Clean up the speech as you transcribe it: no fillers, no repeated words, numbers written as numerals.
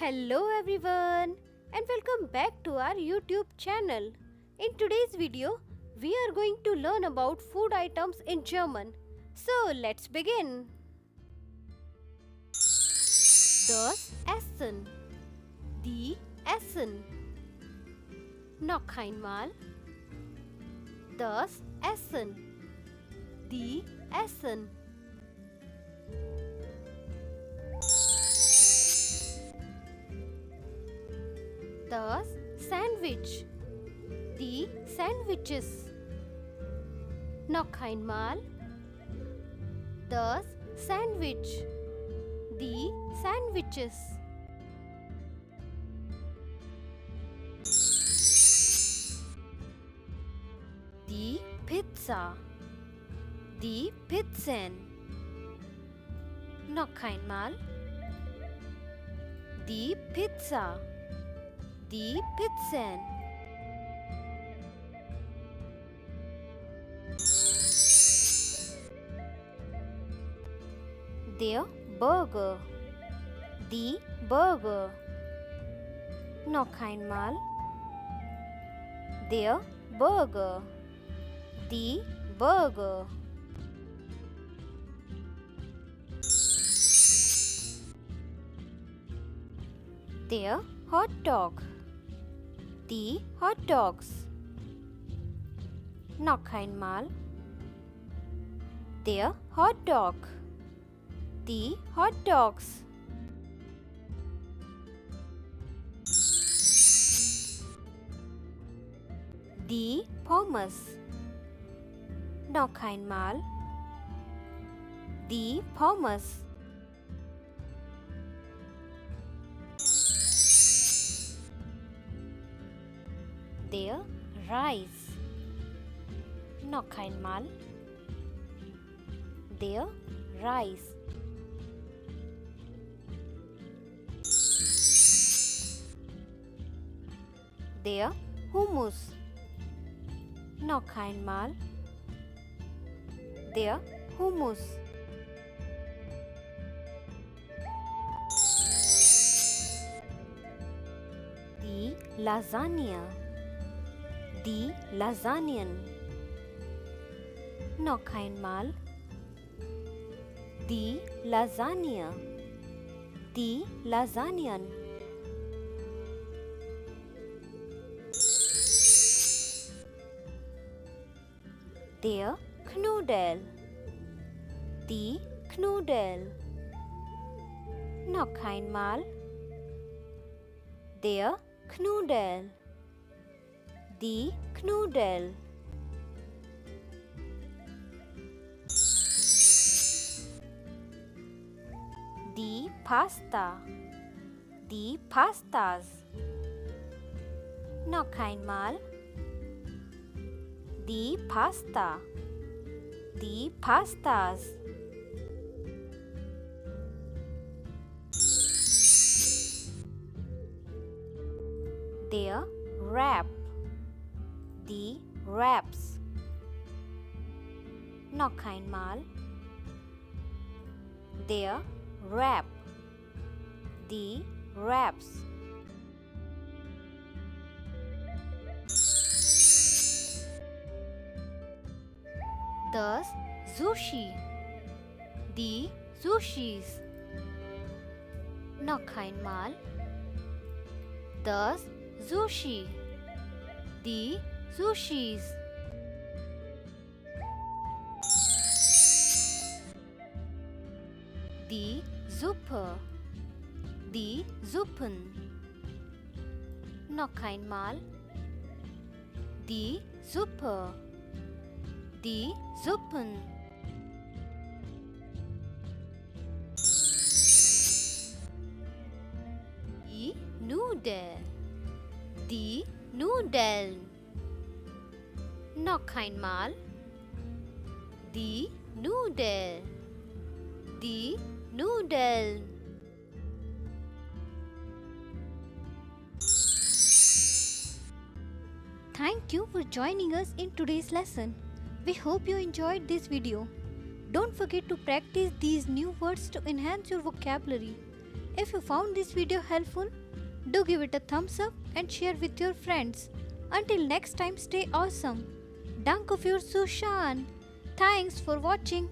Hello everyone and welcome back to our YouTube channel. In today's video, we are going to learn about food items in German. So let's begin. Das Essen. Die Essen. Noch einmal. Das Essen. Die Essen. Das Sandwich. Die Sandwiches. Noch einmal. Das Sandwich. Die Sandwiches. Die Pizza. Die Pizzen. Noch einmal. Die Pizza. Die Pizzen. Der Burger. Die Burger. Noch einmal. Der Burger. Die Burger. Der Hot Dog. Die Hot Dogs. Noch einmal. Der Hot Dog. Die Hot Dogs. Die Pommes. Noch einmal. Die Pommes. Der Reis. Noch einmal. Der Reis. Der Hummus. Noch einmal. Der Hummus. Die Lasagne. Die Lasagnen. Noch einmal. Die Lasagne. Die Lasagnen. Der Knödel. Die Knödel. Noch einmal. Der Knödel. Die Knödel. Die Pasta. Die Pastas. Noch einmal. Die Pasta. Die Pastas. Der Wrap. Die Wraps. Noch einmal. Der Wrap. Die Wraps. Das Sushi. Die Sushis. Noch einmal. Das Sushi. Die Sushis. Die Suppe. Die Suppen. Noch einmal. Die Suppe. Die Suppen. Die Nudeln. Die Nudeln. Noch einmal. Die Nudeln. Die Nudeln. Thank you for joining us in today's lesson. We hope you enjoyed this video. Don't forget to practice these new words to enhance your vocabulary. If you found this video helpful, do give it a thumbs up and share with your friends. Until next time, stay awesome. Danke fürs Zuschauen. Thanks for watching.